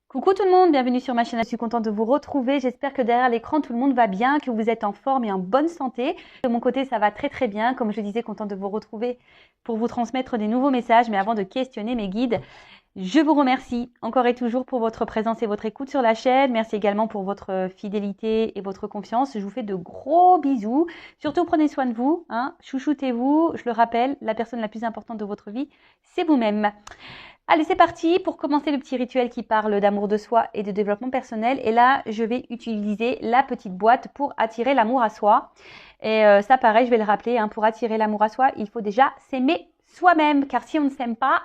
Coucou tout le monde, bienvenue sur ma chaîne, je suis contente de vous retrouver. J'espère que derrière l'écran tout le monde va bien, que vous êtes en forme et en bonne santé. De mon côté ça va très très bien, comme je disais, contente de vous retrouver pour vous transmettre des nouveaux messages. Mais avant de questionner mes guides, je vous remercie encore et toujours pour votre présence et votre écoute sur la chaîne. Merci également pour votre fidélité et votre confiance. Je vous fais de gros bisous. Surtout prenez soin de vous, hein. Chouchoutez-vous. Je le rappelle, la personne la plus importante de votre vie, c'est vous-même. Allez, c'est parti pour commencer le petit rituel qui parle d'amour de soi et de développement personnel. Et là, je vais utiliser la petite boîte pour attirer l'amour à soi. Et ça, pareil, je vais le rappeler, hein, pour attirer l'amour à soi, il faut déjà s'aimer soi-même. Car si on ne s'aime pas,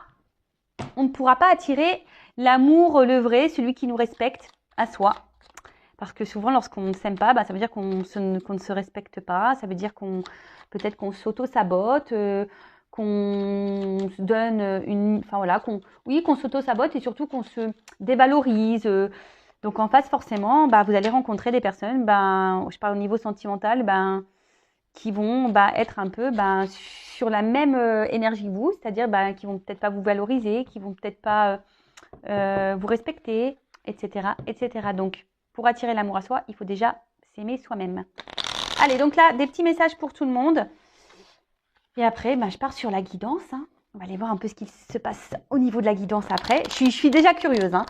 on ne pourra pas attirer l'amour, le vrai, celui qui nous respecte à soi. Parce que souvent, lorsqu'on ne s'aime pas, ça veut dire qu'on ne se respecte pas. Ça veut dire peut-être qu'on s'auto-sabote, qu'on se donne enfin voilà, qu'on s'auto-sabote et surtout qu'on se dévalorise. Donc en face, forcément, vous allez rencontrer des personnes, je parle au niveau sentimental, qui vont être un peu sur la même énergie que vous, c'est-à-dire qui vont peut-être pas vous valoriser, qui vont peut-être pas vous respecter, etc., etc. Donc pour attirer l'amour à soi, il faut déjà s'aimer soi-même. Allez, donc là, des petits messages pour tout le monde. Et après, je pars sur la guidance. Hein. On va aller voir un peu ce qui se passe au niveau de la guidance après. Je suis déjà curieuse, hein,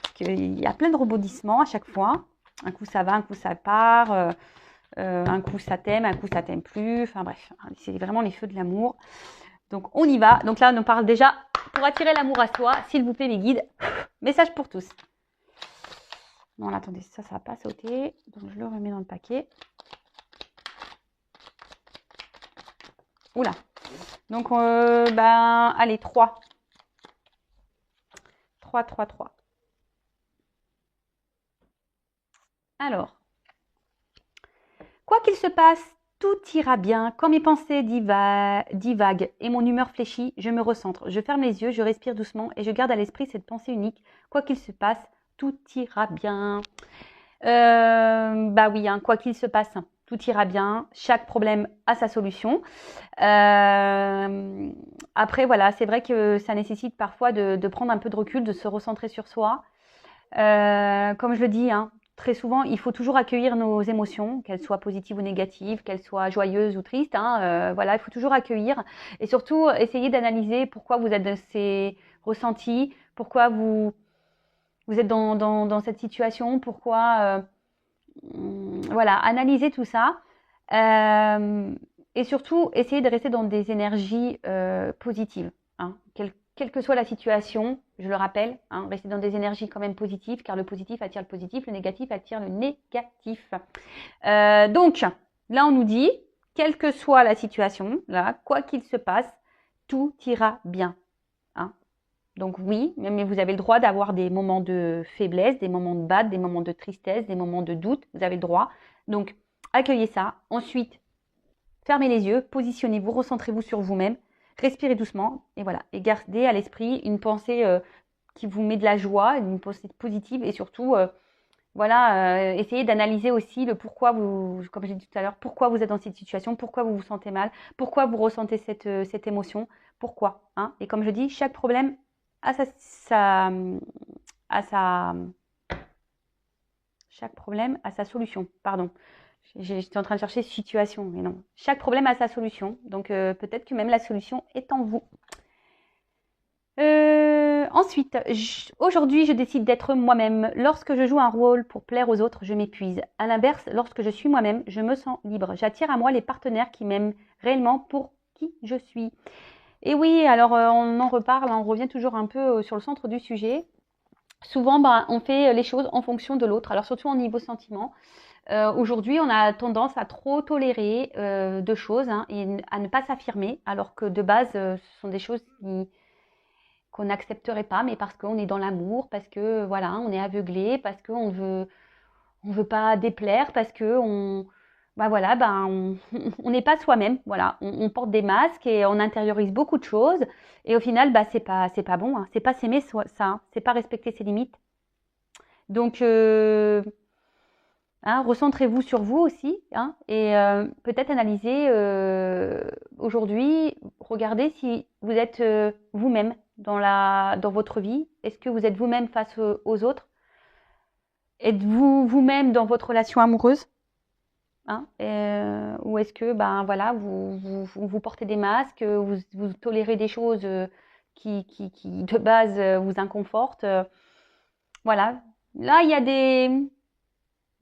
parce qu'il y a plein de rebondissements à chaque fois. Un coup ça va, un coup ça part. Un coup ça t'aime, un coup ça t'aime plus. Enfin bref, c'est vraiment les feux de l'amour. Donc on y va. Donc là, on parle déjà pour attirer l'amour à soi. S'il vous plaît, mes guides. Message pour tous. Non, là, attendez, ça va pas sauter. Donc je le remets dans le paquet. Oula. Donc, allez, 3. 3, 3, 3. Alors, quoi qu'il se passe, tout ira bien. Quand mes pensées divaguent et mon humeur fléchit, je me recentre. Je ferme les yeux, je respire doucement et je garde à l'esprit cette pensée unique. Quoi qu'il se passe, tout ira bien. Oui, hein, quoi qu'il se passe, tout ira bien. Chaque problème a sa solution. Après, voilà, c'est vrai que ça nécessite parfois de prendre un peu de recul, de se recentrer sur soi. Comme je le dis, hein, très souvent, il faut toujours accueillir nos émotions, qu'elles soient positives ou négatives, qu'elles soient joyeuses ou tristes. Hein, voilà, il faut toujours accueillir et surtout essayer d'analyser pourquoi vous êtes dans ces ressentis, pourquoi vous êtes dans cette situation, pourquoi, voilà, analyser tout ça. Et surtout, essayer de rester dans des énergies positives. Hein, quelle que soit la situation, je le rappelle, hein, rester dans des énergies quand même positives, car le positif attire le positif, le négatif attire le négatif. Donc, là, on nous dit, quelle que soit la situation, là, quoi qu'il se passe, tout ira bien. Hein. Donc oui, mais vous avez le droit d'avoir des moments de faiblesse, des moments de bad, des moments de tristesse, des moments de doute. Vous avez le droit. Donc, accueillez ça. Ensuite, fermez les yeux, positionnez-vous, recentrez-vous sur vous-même, respirez doucement et voilà. Et gardez à l'esprit une pensée qui vous met de la joie, une pensée positive et surtout, essayez d'analyser aussi le pourquoi vous, comme j'ai dit tout à l'heure, pourquoi vous êtes dans cette situation, pourquoi vous vous sentez mal, pourquoi vous ressentez cette émotion, pourquoi. Hein. Et comme je dis, chaque problème a chaque problème a sa solution. Pardon. J'étais en train de chercher situation, mais non. Chaque problème a sa solution. Donc peut-être que même la solution est en vous. Ensuite, aujourd'hui, je décide d'être moi-même. Lorsque je joue un rôle pour plaire aux autres, je m'épuise. À l'inverse, lorsque je suis moi-même, je me sens libre. J'attire à moi les partenaires qui m'aiment réellement pour qui je suis. Et oui, alors on en reparle, on revient toujours un peu sur le centre du sujet. Souvent, on fait les choses en fonction de l'autre. Alors surtout au niveau sentiment. Aujourd'hui, on a tendance à trop tolérer de choses et à ne pas s'affirmer, alors que de base, ce sont des choses qu'on n'accepterait pas, mais parce qu'on est dans l'amour, parce que voilà, on est aveuglé, parce qu'on veut pas déplaire, parce que on n'est pas soi-même, voilà, on porte des masques et on intériorise beaucoup de choses, et au final, c'est pas bon, hein, c'est pas s'aimer ça, hein, c'est pas respecter ses limites. Donc hein, recentrez-vous sur vous aussi, hein, et peut-être analyser aujourd'hui, regardez si vous êtes vous-même dans votre vie. Est-ce que vous êtes vous-même face aux autres? Êtes-vous vous-même dans votre relation amoureuse, hein, ou est-ce que ben voilà, vous portez des masques, vous tolérez des choses qui de base vous inconfortent. Voilà. Là, il y a des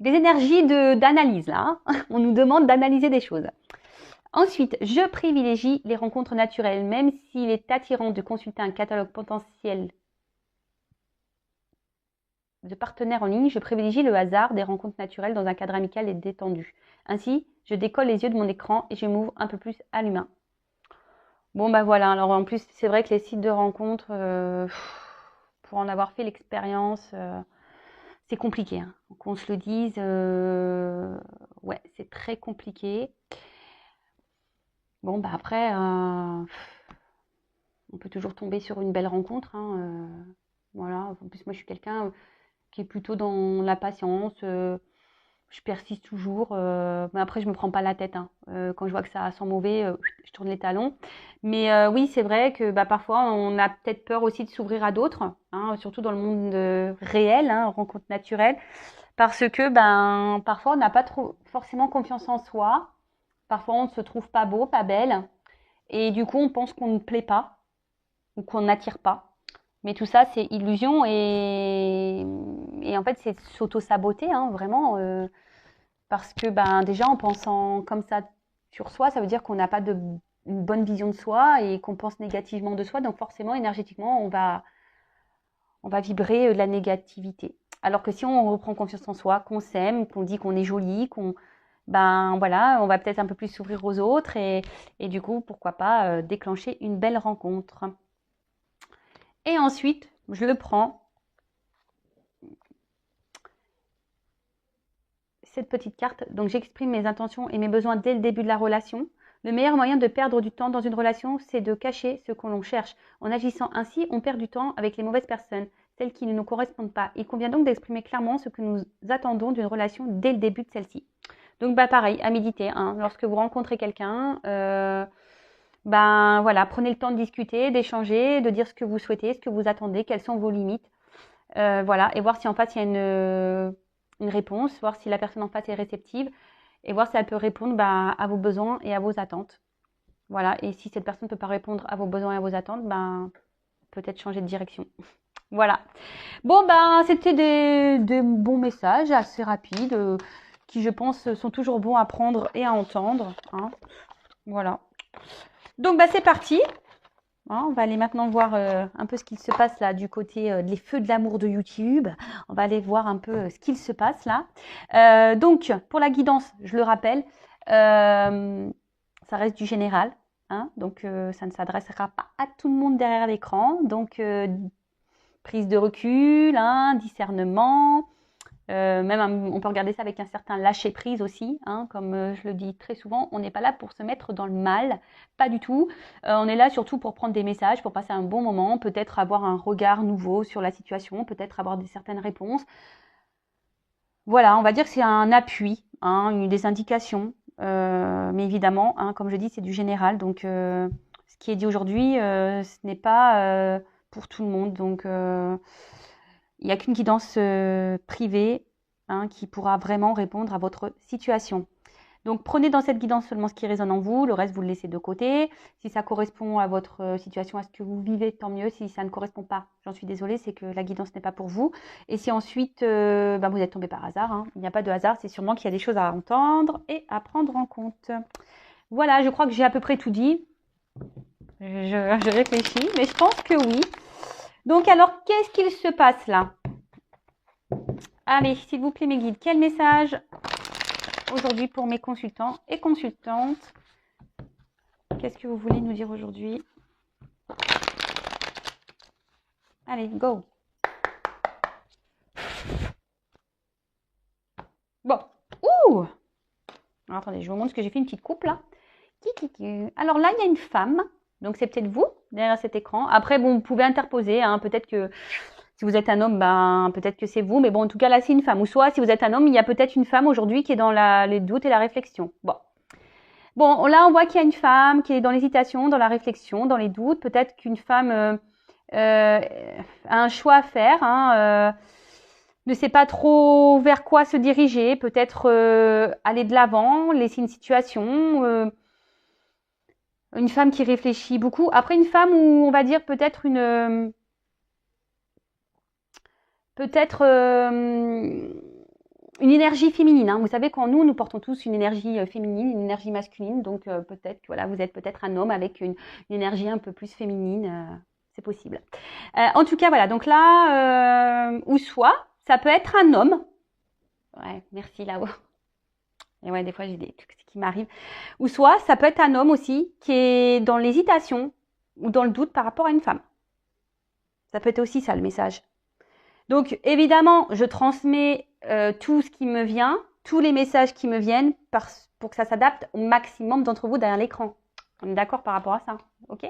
énergies d'analyse là, hein. On nous demande d'analyser des choses. Ensuite, je privilégie les rencontres naturelles, même s'il est attirant de consulter un catalogue potentiel de partenaires en ligne, je privilégie le hasard des rencontres naturelles dans un cadre amical et détendu. Ainsi, je décolle les yeux de mon écran et je m'ouvre un peu plus à l'humain. Bon bah voilà, alors en plus c'est vrai que les sites de rencontres, pour en avoir fait l'expérience, c'est compliqué, hein. Qu'on se le dise, ouais, c'est très compliqué. Bon bah après, on peut toujours tomber sur une belle rencontre, hein, voilà. En plus moi je suis quelqu'un qui est plutôt dans la patience. Je persiste toujours, mais après je me prends pas la tête, hein. Quand je vois que ça sent mauvais, je tourne les talons. Mais oui, c'est vrai que bah, parfois on a peut-être peur aussi de s'ouvrir à d'autres, hein, surtout dans le monde réel, hein, rencontre naturelle, parce que ben parfois on n'a pas trop forcément confiance en soi. Parfois on ne se trouve pas beau, pas belle, et du coup on pense qu'on ne plaît pas ou qu'on n'attire pas. Mais tout ça, c'est illusion et en fait, c'est s'auto-saboter, hein, vraiment. Parce que ben, déjà, en pensant comme ça sur soi, ça veut dire qu'on n'a pas une bonne vision de soi et qu'on pense négativement de soi. Donc forcément, énergétiquement, on va vibrer de la négativité. Alors que si on reprend confiance en soi, qu'on s'aime, qu'on dit qu'on est joli, ben voilà, on va peut-être un peu plus s'ouvrir aux autres et du coup, pourquoi pas déclencher une belle rencontre. Et ensuite, je le prends, cette petite carte. Donc, j'exprime mes intentions et mes besoins dès le début de la relation. Le meilleur moyen de perdre du temps dans une relation, c'est de cacher ce que l'on cherche. En agissant ainsi, on perd du temps avec les mauvaises personnes, celles qui ne nous correspondent pas. Il convient donc d'exprimer clairement ce que nous attendons d'une relation dès le début de celle-ci. Donc, bah, pareil, à méditer, hein. Lorsque vous rencontrez quelqu'un, ben voilà, prenez le temps de discuter, d'échanger, de dire ce que vous souhaitez, ce que vous attendez, quelles sont vos limites. Voilà, et voir si en face il y a une réponse, voir si la personne en face est réceptive et voir si elle peut répondre bah, à vos besoins et à vos attentes. Voilà, et si cette personne ne peut pas répondre à vos besoins et à vos attentes, ben, peut-être changer de direction. Voilà. Bon, ben, c'était des bons messages assez rapides qui, je pense, sont toujours bons à prendre et à entendre, hein. Voilà. Donc, bah, c'est parti. On va aller maintenant voir un peu ce qu'il se passe là du côté des feux de l'amour de YouTube. On va aller voir un peu ce qu'il se passe là. Donc, pour la guidance, je le rappelle, ça reste du général, hein, donc ça ne s'adressera pas à tout le monde derrière l'écran. Donc, prise de recul, hein, discernement. Même on peut regarder ça avec un certain lâcher prise aussi, hein, comme je le dis très souvent, on n'est pas là pour se mettre dans le mal, pas du tout. On est là surtout pour prendre des messages, pour passer un bon moment, peut-être avoir un regard nouveau sur la situation, peut-être avoir certaines réponses. Voilà, on va dire que c'est un appui, hein, des indications, mais évidemment, hein, comme je dis, c'est du général, donc ce qui est dit aujourd'hui, ce n'est pas pour tout le monde, donc il n'y a qu'une guidance privée, hein, qui pourra vraiment répondre à votre situation. Donc prenez dans cette guidance seulement ce qui résonne en vous, le reste vous le laissez de côté. Si ça correspond à votre situation, à ce que vous vivez, tant mieux. Si ça ne correspond pas, j'en suis désolée, c'est que la guidance n'est pas pour vous. Et si ensuite vous êtes tombé par hasard, hein, il n'y a pas de hasard, c'est sûrement qu'il y a des choses à entendre et à prendre en compte. Voilà, je crois que j'ai à peu près tout dit. Je réfléchis, mais je pense que oui. Donc alors, qu'est-ce qu'il se passe là? Allez, s'il vous plaît mes guides, quel message aujourd'hui pour mes consultants et consultantes? Qu'est-ce que vous voulez nous dire aujourd'hui? Allez, go! Bon. Ouh! Alors, attendez, je vous montre ce que j'ai fait, une petite coupe là. Alors là, il y a une femme. Donc, c'est peut-être vous, derrière cet écran. Après, bon, vous pouvez interposer, hein, peut-être que si vous êtes un homme, ben, peut-être que c'est vous. Mais bon, en tout cas, là, c'est une femme. Ou soit, si vous êtes un homme, il y a peut-être une femme aujourd'hui qui est dans les doutes et la réflexion. Bon, là, on voit qu'il y a une femme qui est dans l'hésitation, dans la réflexion, dans les doutes. Peut-être qu'une femme a un choix à faire, hein, ne sait pas trop vers quoi se diriger, peut-être aller de l'avant, laisser une situation, une femme qui réfléchit beaucoup. Après, une femme où on va dire peut-être une énergie féminine. Hein. Vous savez, quand nous portons tous une énergie féminine, une énergie masculine, donc peut-être que voilà, vous êtes peut-être un homme avec une énergie un peu plus féminine, c'est possible. En tout cas, voilà, donc là, ou soit, ça peut être un homme. Ouais, merci là-haut. Et ouais, des fois, j'ai des trucs qui m'arrivent. Ou soit, ça peut être un homme aussi qui est dans l'hésitation ou dans le doute par rapport à une femme. Ça peut être aussi ça, le message. Donc, évidemment, je transmets tout ce qui me vient, tous les messages qui me viennent pour que ça s'adapte au maximum d'entre vous derrière l'écran. On est d'accord par rapport à ça, ok?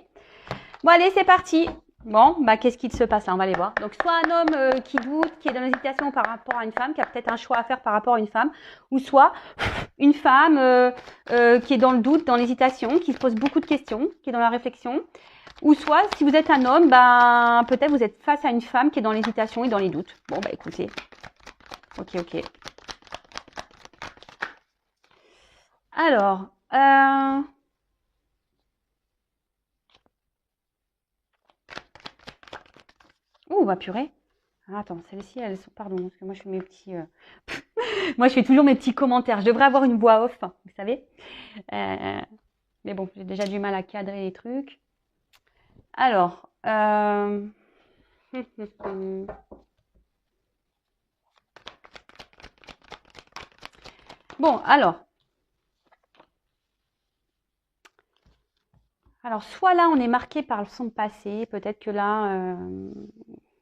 Bon, allez, c'est parti. Bon, bah, qu'est-ce qu'il se passe là? On va aller voir. Donc, soit un homme qui doute, qui est dans l'hésitation par rapport à une femme, qui a peut-être un choix à faire par rapport à une femme, ou soit une femme qui est dans le doute, dans l'hésitation, qui se pose beaucoup de questions, qui est dans la réflexion. Ou soit, si vous êtes un homme, ben, peut-être vous êtes face à une femme qui est dans l'hésitation et dans les doutes. Bon, bah écoutez. Ok. Alors, ouh, bah purée. Ah, attends, celles-ci, elles sont... Pardon, parce que moi, je fais mes petits... Moi, je fais toujours mes petits commentaires. Je devrais avoir une voix off, vous savez. Mais bon, j'ai déjà du mal à cadrer les trucs. Alors, bon, alors, soit là, on est marqué par son passé. Peut-être que là,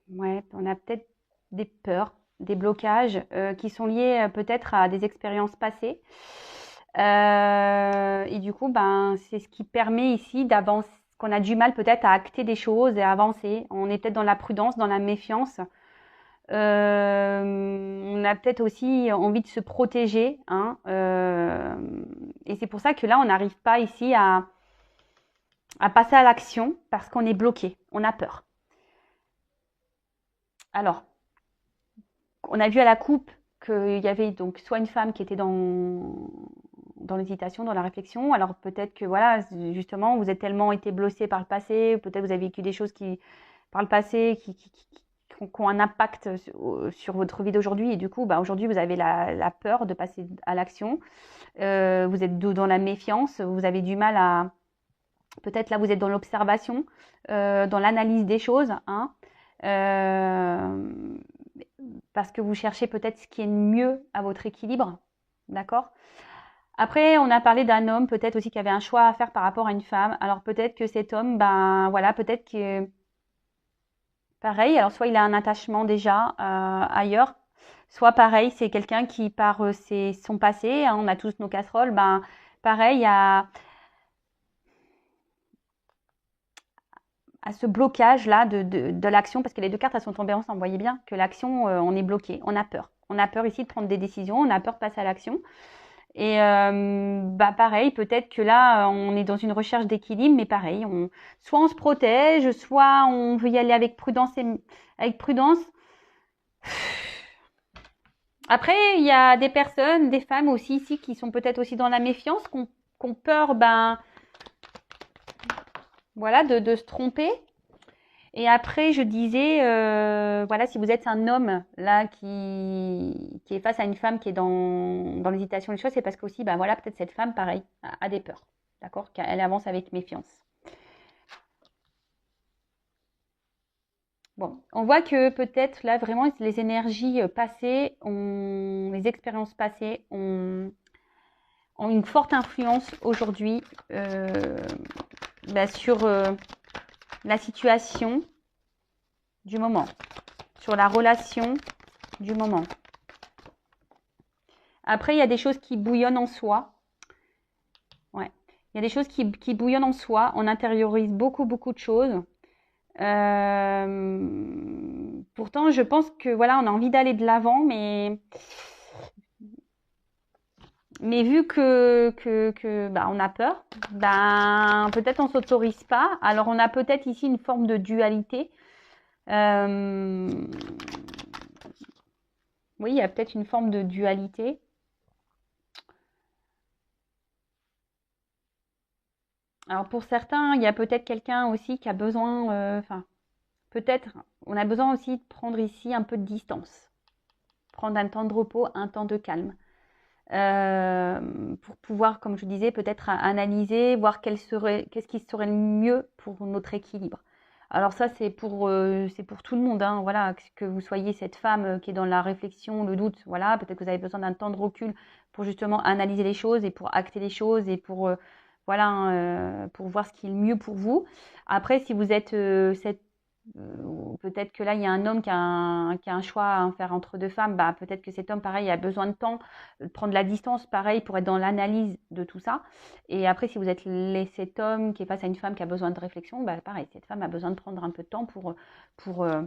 ouais, on a peut-être des peurs, des blocages qui sont liés peut-être à des expériences passées. Et du coup, ben, c'est ce qui permet ici d'avancer, qu'on a du mal peut-être à acter des choses et à avancer. On est peut-être dans la prudence, dans la méfiance. On a peut-être aussi envie de se protéger. Hein, et c'est pour ça que là, on n'arrive pas ici à passer à l'action parce qu'on est bloqué, on a peur. Alors, on a vu à la coupe qu'il y avait donc soit une femme qui était dans l'hésitation, dans la réflexion. Alors peut-être que voilà, justement, vous êtes tellement été blessé par le passé, peut-être vous avez vécu des choses qui, par le passé, qui ont un impact sur votre vie d'aujourd'hui. Et du coup, bah, aujourd'hui, vous avez la peur de passer à l'action. Vous êtes dans la méfiance, vous avez du mal à... Peut-être là, vous êtes dans l'observation, dans l'analyse des choses. Hein. Parce que vous cherchez peut-être ce qui est mieux à votre équilibre. D'accord ? Après, on a parlé d'un homme peut-être aussi qui avait un choix à faire par rapport à une femme. Alors peut-être que cet homme, ben voilà, peut-être que pareil, alors soit il a un attachement déjà ailleurs, soit pareil, c'est quelqu'un qui par son passé, hein, on a tous nos casseroles, ben pareil à ce blocage là de l'action, parce que les deux cartes elles sont tombées ensemble. Vous voyez bien que l'action, on est bloqué, on a peur. On a peur ici de prendre des décisions, on a peur de passer à l'action. Et bah pareil, peut-être que là, on est dans une recherche d'équilibre, mais pareil, soit on se protège, soit on veut y aller avec prudence. Après, il y a des personnes, des femmes aussi ici, qui sont peut-être aussi dans la méfiance, qui ont peur, ben, voilà, de se tromper. Et après, je disais, voilà, si vous êtes un homme là qui est face à une femme qui est dans l'hésitation des choses, c'est parce qu'aussi, ben voilà, peut-être cette femme, pareil, a des peurs, d'accord, qu'elle avance avec méfiance. Bon, on voit que peut-être là vraiment les énergies passées, les expériences passées ont une forte influence aujourd'hui sur la situation du moment, sur la relation du moment. Après, il y a des choses qui bouillonnent en soi. Ouais. Il y a des choses qui bouillonnent en soi. On intériorise beaucoup de choses. Pourtant, je pense que voilà, on a envie d'aller de l'avant, mais vu que bah, on a peur, ben peut-être on s'autorise pas. Alors on a peut-être ici une forme de dualité. Oui, il y a peut-être une forme de dualité. Alors pour certains, il y a peut-être quelqu'un aussi qui a besoin, enfin, peut-être, on a besoin aussi de prendre ici un peu de distance, prendre un temps de repos, un temps de calme, pour pouvoir, comme je disais, peut-être analyser, voir qu'est-ce qui serait le mieux pour notre équilibre. Alors ça, c'est pour tout le monde, hein, voilà, que vous soyez cette femme qui est dans la réflexion, le doute, voilà, peut-être que vous avez besoin d'un temps de recul pour justement analyser les choses et pour acter les choses et pour, voilà, hein, pour voir ce qui est le mieux pour vous. Après, si vous êtes peut-être que là, il y a un homme qui a un choix à faire entre deux femmes, bah, peut-être que cet homme, pareil, a besoin de temps, de prendre la distance, pareil, pour être dans l'analyse de tout ça. Et après, si vous êtes cet homme qui est face à une femme qui a besoin de réflexion, bah, pareil, cette femme a besoin de prendre un peu de temps pour, euh,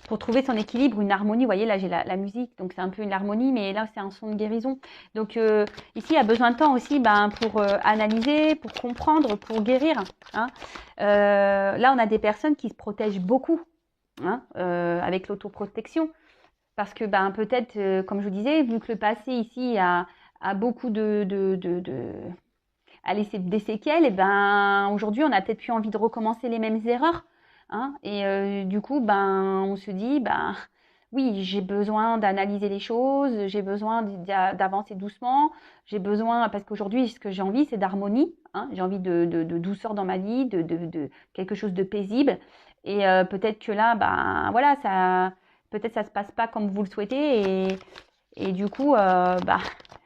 pour trouver son équilibre, une harmonie. Vous voyez, là, j'ai la musique, donc c'est un peu une harmonie, mais là, c'est un son de guérison. Donc, ici, il y a besoin de temps aussi ben, pour analyser, pour comprendre, pour guérir. Hein. Là, on a des personnes qui se protègent beaucoup hein, avec l'autoprotection. Parce que ben, peut-être, comme je vous disais, vu que le passé ici a beaucoup a laissé des séquelles, et ben, aujourd'hui, on a peut-être plus envie de recommencer les mêmes erreurs. Hein, et du coup, ben, on se dit, ben, oui, j'ai besoin d'analyser les choses, j'ai besoin d'avancer doucement, j'ai besoin, parce qu'aujourd'hui, ce que j'ai envie, c'est d'harmonie, hein, j'ai envie de douceur dans ma vie, de quelque chose de paisible. Et peut-être que là, ben, voilà, peut-être ça se passe pas comme vous le souhaitez, et du coup, bah,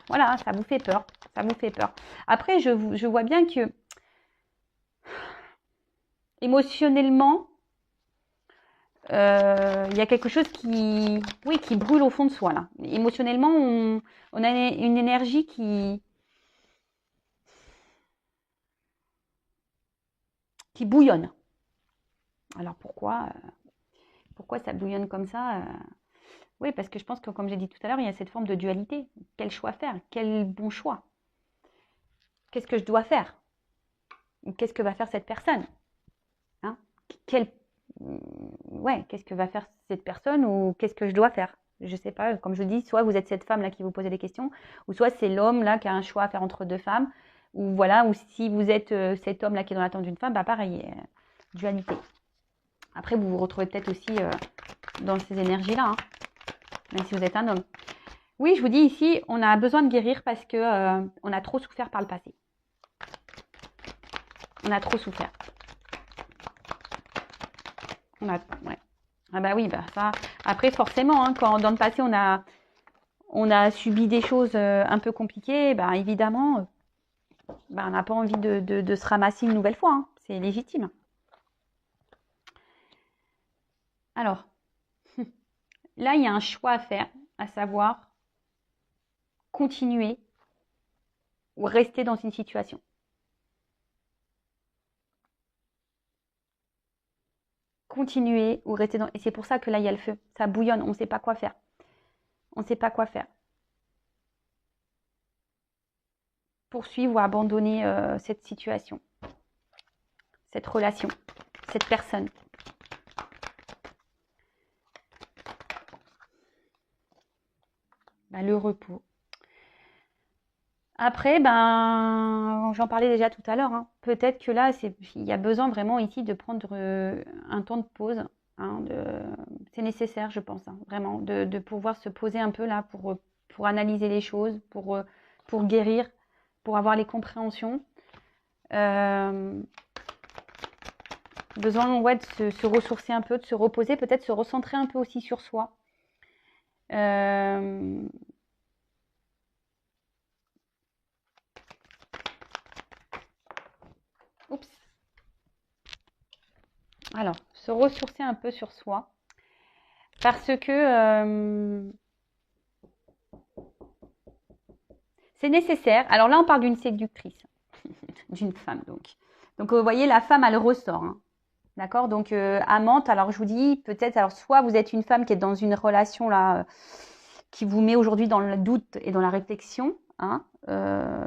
voilà, ça vous fait peur, ça vous fait peur. Après, je vois bien que émotionnellement, il y a quelque chose oui, qui brûle au fond de soi là. Émotionnellement, on a une énergie qui bouillonne. Alors pourquoi ça bouillonne comme ça Oui, parce que je pense que, comme j'ai dit tout à l'heure, il y a cette forme de dualité. Quel choix faire? Quel bon choix? Qu'est-ce que je dois faire? Qu'est-ce que va faire cette personne? Hein quel, ouais, qu'est-ce que va faire cette personne ou qu'est-ce que je dois faire? Je sais pas, comme je dis, soit vous êtes cette femme-là qui vous posez des questions, ou soit c'est l'homme-là qui a un choix à faire entre deux femmes, ou voilà, ou si vous êtes cet homme-là qui est dans l'attente d'une femme, bah pareil, dualité. Après, vous vous retrouvez peut-être aussi dans ces énergies-là, hein, même si vous êtes un homme. Oui, je vous dis ici, on a besoin de guérir parce que on a trop souffert par le passé. On a trop souffert. Ouais. Ah bah oui, bah ça. Après, forcément, hein, quand dans le passé on a subi des choses un peu compliquées, bah évidemment, bah, on n'a pas envie de se ramasser une nouvelle fois. Hein. C'est légitime. Alors, là, il y a un choix à faire, à savoir continuer ou rester dans une situation. Continuer ou rester dans. Et c'est pour ça que là, il y a le feu. Ça bouillonne, on ne sait pas quoi faire. On ne sait pas quoi faire. Poursuivre ou abandonner cette situation, cette relation, cette personne. Ben, le repos. Après, ben, j'en parlais déjà tout à l'heure. Hein. Peut-être que là, il y a besoin vraiment ici de prendre un temps de pause. Hein, c'est nécessaire, je pense, hein, vraiment, de pouvoir se poser un peu là pour analyser les choses, pour guérir, pour avoir les compréhensions. Besoin ouais, de se ressourcer un peu, de se reposer, peut-être se recentrer un peu aussi sur soi. Oups. Alors, se ressourcer un peu sur soi. Parce que c'est nécessaire. Alors là, on parle d'une séductrice, d'une femme donc. Donc, vous voyez, la femme, elle ressort. Hein. D'accord. Donc, amante, alors je vous dis, peut-être, alors soit vous êtes une femme qui est dans une relation là, qui vous met aujourd'hui dans le doute et dans la réflexion. Hein,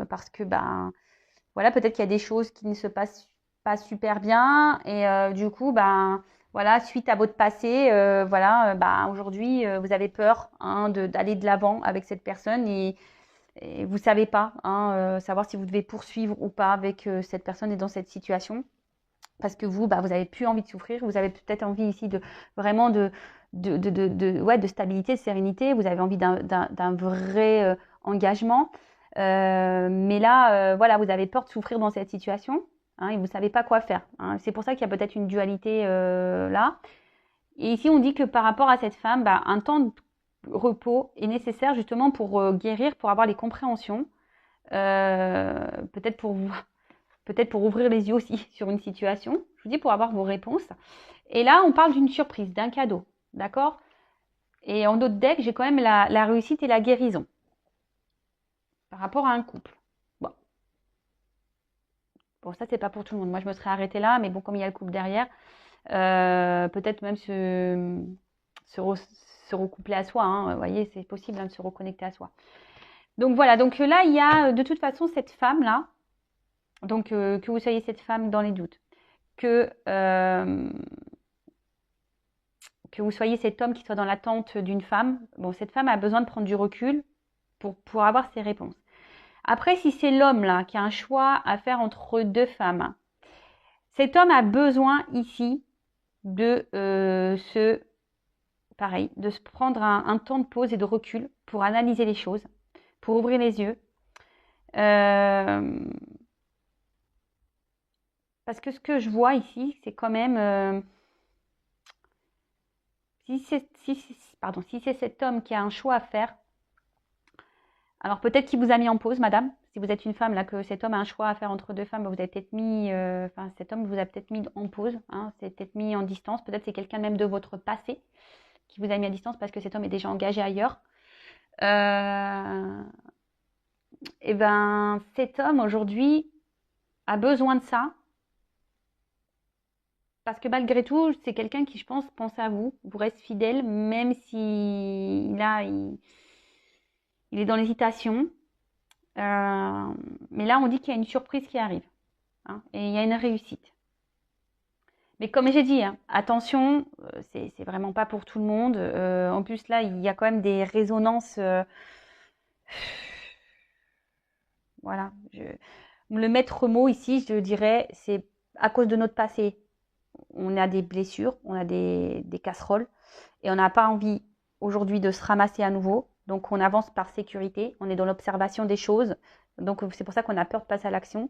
parce que, ben, voilà, peut-être qu'il y a des choses qui ne se passent pas super bien. Et du coup, ben, Voilà, suite à votre passé, voilà, bah, aujourd'hui, vous avez peur hein, d'aller de l'avant avec cette personne et vous savez pas, hein, savoir si vous devez poursuivre ou pas avec cette personne et dans cette situation. Parce que vous, bah, vous avez plus envie de souffrir, vous avez peut-être envie ici de vraiment ouais, de stabilité, de sérénité, vous avez envie d'un vrai engagement. Mais là, voilà, vous avez peur de souffrir dans cette situation hein, et vous ne savez pas quoi faire. Hein. C'est pour ça qu'il y a peut-être une dualité là. Et ici, on dit que par rapport à cette femme, bah, un temps de repos est nécessaire justement pour guérir, pour avoir les compréhensions, peut-être pour vous, peut-être pour ouvrir les yeux aussi sur une situation. Je vous dis pour avoir vos réponses. Et là, on parle d'une surprise, d'un cadeau, d'accord? Et en autre deck, j'ai quand même la réussite et la guérison par rapport à un couple. Bon, bon ça, c'est pas pour tout le monde. Moi, je me serais arrêtée là, mais bon, comme il y a le couple derrière, peut-être même se recoupler à soi. Hein. Vous voyez, c'est possible hein, de se reconnecter à soi. Donc voilà, donc là, il y a de toute façon cette femme-là, donc que vous soyez cette femme dans les doutes, que vous soyez cet homme qui soit dans l'attente d'une femme, bon, cette femme a besoin de prendre du recul pour avoir ses réponses. Après, si c'est l'homme là qui a un choix à faire entre deux femmes, cet homme a besoin ici de de se prendre un temps de pause et de recul pour analyser les choses, pour ouvrir les yeux. Parce que ce que je vois ici, c'est quand même si c'est cet homme qui a un choix à faire, alors peut-être qu'il vous a mis en pause, madame. Si vous êtes une femme, là, que cet homme a un choix à faire entre deux femmes, vous avez peut-être mis, cet homme vous a peut-être mis en pause, hein, c'est peut-être mis en distance. Peut-être c'est quelqu'un même de votre passé qui vous a mis à distance parce que cet homme est déjà engagé ailleurs. Et ben, cet homme aujourd'hui a besoin de ça parce que malgré tout, c'est quelqu'un qui, je pense à vous, vous reste fidèle, même si il est dans l'hésitation. Mais là, on dit qu'il y a une surprise qui arrive. Hein, et il y a une réussite. Mais comme j'ai dit, hein, attention, c'est vraiment pas pour tout le monde. En plus, là, il y a quand même des résonances. Voilà. Le maître mot ici, je dirais, c'est à cause de notre passé. On a des blessures, on a des casseroles. Et on n'a pas envie aujourd'hui de se ramasser à nouveau. Donc, on avance par sécurité. On est dans l'observation des choses. Donc, c'est pour ça qu'on a peur de passer à l'action.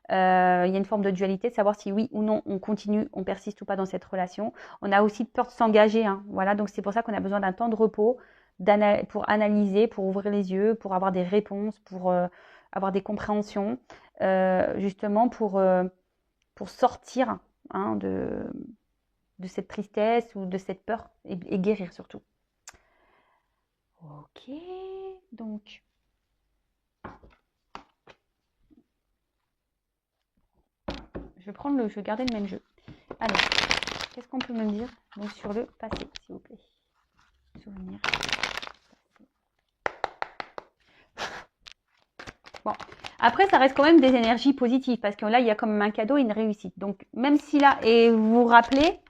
Il y a une forme de dualité, de savoir si oui ou non on continue, on persiste ou pas dans cette relation. On a aussi peur de s'engager. Hein. Voilà, donc c'est pour ça qu'on a besoin d'un temps de repos pour analyser, pour ouvrir les yeux, pour avoir des réponses, pour avoir des compréhensions, justement pour sortir hein, de cette tristesse ou de cette peur et guérir surtout. Ok, donc... je vais garder le même jeu. Alors, qu'est-ce qu'on peut me dire donc, sur le passé, s'il vous plaît? Souvenir. Bon. Après, ça reste quand même des énergies positives parce que là, il y a quand même un cadeau et une réussite. Donc, même si là, et vous vous rappelez,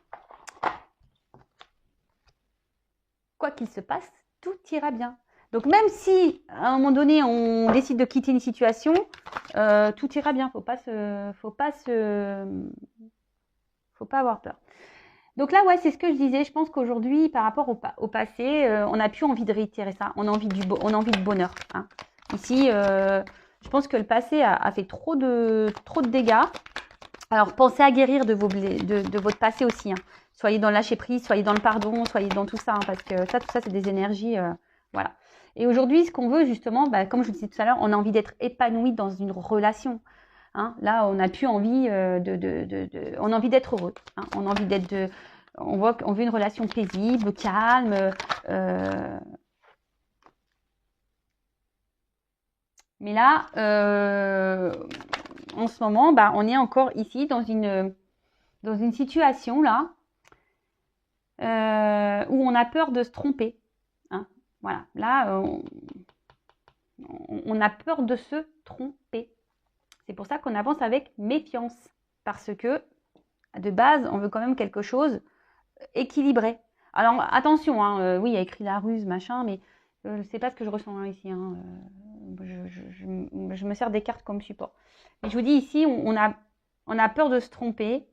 quoi qu'il se passe, tout ira bien. Donc, même si à un moment donné, on décide de quitter une situation, tout ira bien. Faut pas avoir peur. Donc là, ouais, c'est ce que je disais. Je pense qu'aujourd'hui, par rapport au passé, on n'a plus envie de réitérer ça. On a envie de bonheur. Hein. Ici, je pense que le passé a fait trop de dégâts. Alors, pensez à guérir de votre passé aussi. Hein. Soyez dans le lâcher prise, soyez dans le pardon, soyez dans tout ça. Hein, parce que tout ça, c'est des énergies. Voilà. Et aujourd'hui, ce qu'on veut, justement, bah, comme je vous disais tout à l'heure, on a envie d'être épanoui dans une relation. Hein, là, on n'a plus envie on a envie d'être heureux. Hein, on a envie on veut une relation paisible, calme. Mais là, en ce moment, bah, on est encore ici dans une situation là où on a peur de se tromper. Hein, voilà, là, on a peur de se tromper. C'est pour ça qu'on avance avec méfiance. Parce que, de base, on veut quand même quelque chose équilibré. Alors attention, hein, oui, il y a écrit la ruse, machin, mais c'est pas ce que je ressens hein, ici. Hein, je me sers des cartes comme support. Mais je vous dis ici, on a peur de se tromper.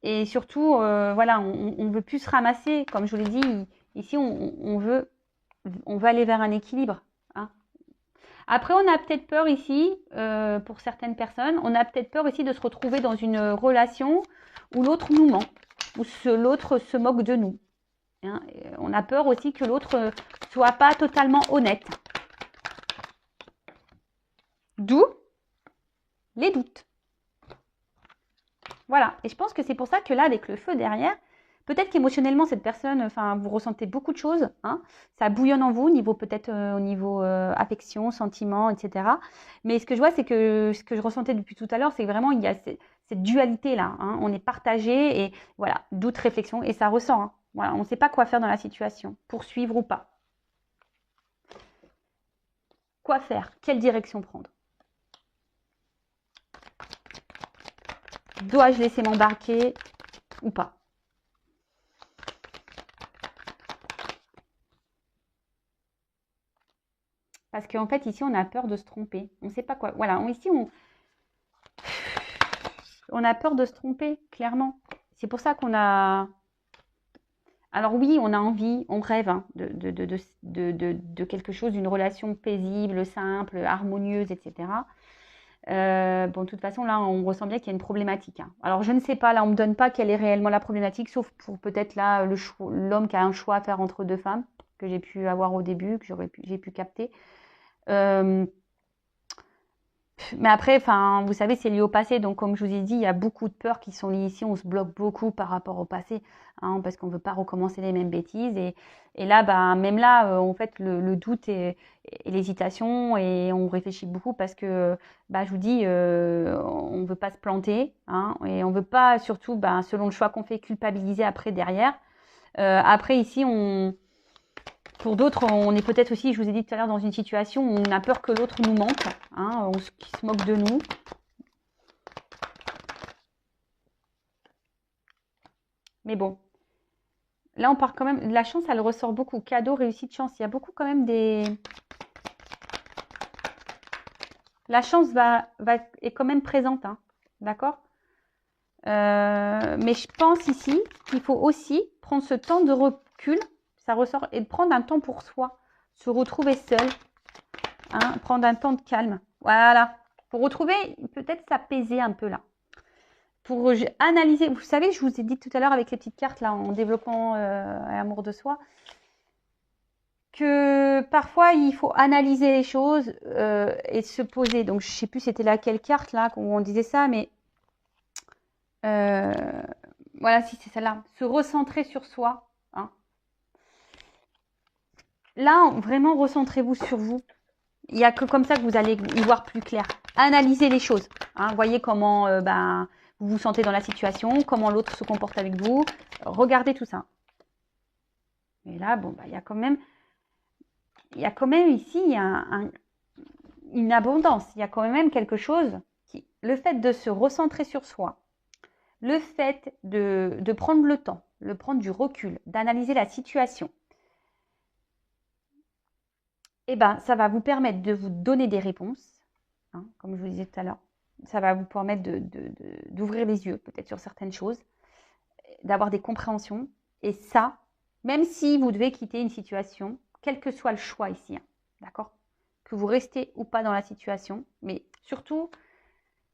Et surtout, voilà, on veut plus se ramasser. Comme je vous l'ai dit, ici, on veut aller vers un équilibre. Hein. Après, on a peut-être peur ici, pour certaines personnes, on a peut-être peur ici de se retrouver dans une relation où l'autre nous ment, où l'autre se moque de nous. Hein. On a peur aussi que l'autre soit pas totalement honnête. D'où les doutes. Voilà. Et je pense que c'est pour ça que là, avec le feu derrière, peut-être qu'émotionnellement, cette personne, enfin, vous ressentez beaucoup de choses. Hein. Ça bouillonne en vous, peut-être au niveau affection, sentiment, etc. Mais ce que je vois, c'est que ce que je ressentais depuis tout à l'heure, c'est que vraiment, il y a cette dualité-là. Hein. On est partagé et voilà, doute, réflexion, et ça ressent. Hein. Voilà, on ne sait pas quoi faire dans la situation, poursuivre ou pas. Quoi faire? Quelle direction prendre? Dois-je laisser m'embarquer ou pas? Parce qu'en fait, ici, on a peur de se tromper. On ne sait pas quoi. Voilà, ici, on a peur de se tromper, clairement. C'est pour ça qu'on a... Alors oui, on a envie, on rêve hein, de quelque chose, d'une relation paisible, simple, harmonieuse, etc. Bon, de toute façon, là, on ressent bien qu'il y a une problématique. Hein. Alors, je ne sais pas, là, on ne me donne pas quelle est réellement la problématique, sauf pour peut-être là, l'homme qui a un choix à faire entre deux femmes, que j'ai pu avoir au début, que j'ai pu capter. Mais après, enfin, vous savez, c'est lié au passé. Donc, comme je vous ai dit, il y a beaucoup de peurs qui sont liées ici. On se bloque beaucoup par rapport au passé, hein, parce qu'on ne veut pas recommencer les mêmes bêtises. Et là, bah, même là, en fait, le doute et l'hésitation, et on réfléchit beaucoup parce que, bah, je vous dis, on ne veut pas se planter, hein, et on ne veut pas, surtout, bah, selon le choix qu'on fait, culpabiliser après derrière. Après, ici, pour d'autres, on est peut-être aussi, je vous ai dit tout à l'heure, dans une situation où on a peur que l'autre nous manque, hein, qu'il se moque de nous. Mais bon, là on part quand même, la chance elle ressort beaucoup, cadeau, réussite, chance, il y a beaucoup quand même des... La chance est quand même présente, hein, d'accord mais je pense ici qu'il faut aussi prendre ce temps de recul, ça ressort, et prendre un temps pour soi, se retrouver seul, hein, prendre un temps de calme. Voilà. Pour retrouver, peut-être s'apaiser un peu là. Pour analyser, vous savez, je vous ai dit tout à l'heure avec les petites cartes là, en développant l'amour de soi, que parfois il faut analyser les choses et se poser. Donc je ne sais plus c'était laquelle carte là où on disait ça, mais voilà, si c'est celle-là. Se recentrer sur soi. Hein. Là, vraiment, recentrez-vous sur vous. Il n'y a que comme ça que vous allez y voir plus clair. Analysez les choses. Hein. Voyez comment vous vous sentez dans la situation, comment l'autre se comporte avec vous. Regardez tout ça. Et là, bon, bah, il y a quand même ici une abondance. Il y a quand même quelque chose qui, le fait de se recentrer sur soi, le fait de prendre le temps, de prendre du recul, d'analyser la situation, eh ben, ça va vous permettre de vous donner des réponses, hein, comme je vous disais tout à l'heure. Ça va vous permettre d'ouvrir les yeux peut-être sur certaines choses, d'avoir des compréhensions. Et ça, même si vous devez quitter une situation, quel que soit le choix ici, hein, d'accord, que vous restez ou pas dans la situation, mais surtout,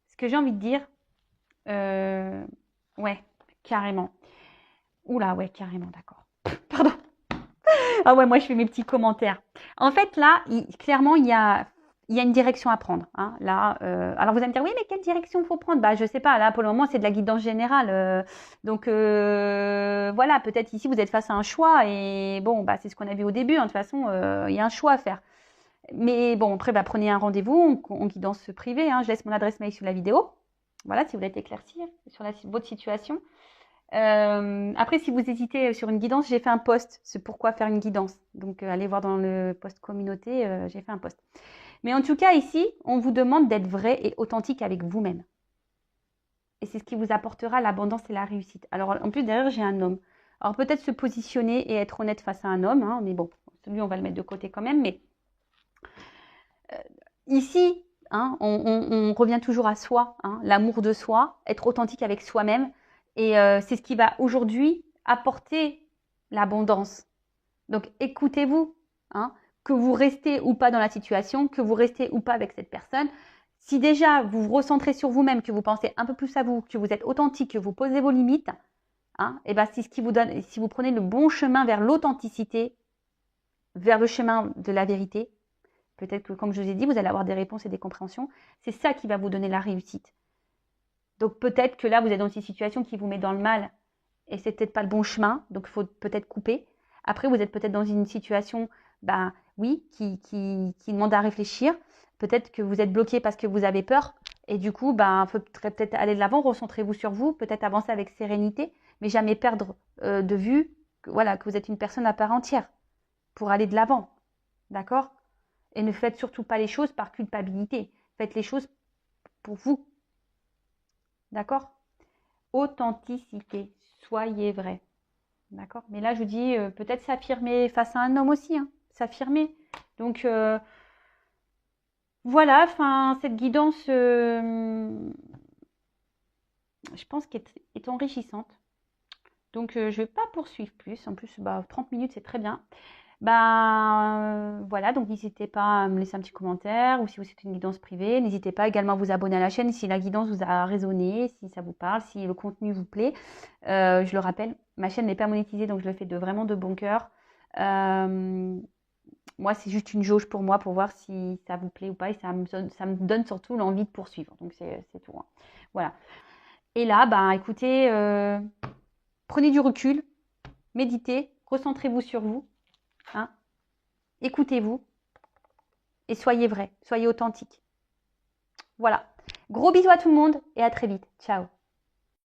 ce que j'ai envie de dire, ouais, carrément. Oula, ouais, carrément, d'accord. Pardon. Ah ouais, moi je fais mes petits commentaires. En fait, là, clairement, il y a une direction à prendre. Hein. Là, alors vous allez me dire, oui, mais quelle direction faut prendre? Bah, je sais pas. Là, pour le moment, c'est de la guidance générale. Donc voilà, peut-être ici vous êtes face à un choix et bon, bah c'est ce qu'on a vu au début. Hein. De toute façon, il y a un choix à faire. Mais bon, après, bah, prenez un rendez-vous en guidance privée. Hein. Je laisse mon adresse mail sous la vidéo. Voilà, si vous voulez éclaircir sur votre situation. Après, si vous hésitez sur une guidance, j'ai fait un post. C'est pourquoi faire une guidance. Donc, allez voir dans le post communauté, j'ai fait un post. Mais en tout cas, ici, on vous demande d'être vrai et authentique avec vous-même. Et c'est ce qui vous apportera l'abondance et la réussite. Alors, en plus, derrière, j'ai un homme. Alors peut-être se positionner et être honnête face à un homme, hein, mais bon, celui on va le mettre de côté quand même. Mais ici, hein, on revient toujours à soi, hein, l'amour de soi, être authentique avec soi-même. Et c'est ce qui va aujourd'hui apporter l'abondance. Donc écoutez-vous, hein, que vous restez ou pas dans la situation, que vous restez ou pas avec cette personne. Si déjà vous vous recentrez sur vous-même, que vous pensez un peu plus à vous, que vous êtes authentique, que vous posez vos limites, hein, et ben c'est ce qui vous donne, si vous prenez le bon chemin vers l'authenticité, vers le chemin de la vérité, peut-être que comme je vous ai dit, vous allez avoir des réponses et des compréhensions, c'est ça qui va vous donner la réussite. Donc peut-être que là, vous êtes dans une situation qui vous met dans le mal et c'est peut-être pas le bon chemin, donc il faut peut-être couper. Après, vous êtes peut-être dans une situation, ben oui, qui demande à réfléchir. Peut-être que vous êtes bloqué parce que vous avez peur et du coup, ben, il faudrait peut-être aller de l'avant, recentrez-vous sur vous, peut-être avancer avec sérénité, mais jamais perdre de vue que, voilà, que vous êtes une personne à part entière pour aller de l'avant, d'accord? Et ne faites surtout pas les choses par culpabilité. Faites les choses pour vous, d'accord? Authenticité, soyez vrai. D'accord. Mais là, je vous dis, peut-être s'affirmer face à un homme aussi, hein, s'affirmer. Donc, voilà, enfin, cette guidance, je pense qu'elle est enrichissante. Donc, je ne vais pas poursuivre plus. En plus, 30 minutes, c'est très bien. Voilà, donc n'hésitez pas à me laisser un petit commentaire ou si vous êtes une guidance privée. N'hésitez pas également à vous abonner à la chaîne si la guidance vous a résonné, si ça vous parle, si le contenu vous plaît. Je le rappelle, ma chaîne n'est pas monétisée, donc je le fais vraiment de bon cœur. Moi, c'est juste une jauge pour moi pour voir si ça vous plaît ou pas et ça me donne surtout l'envie de poursuivre. Donc, c'est tout, hein. Voilà. Et là, écoutez, prenez du recul, méditez, recentrez-vous sur vous, hein. Écoutez-vous et soyez vrai, soyez authentique. Voilà. Gros bisous à tout le monde et à très vite. Ciao.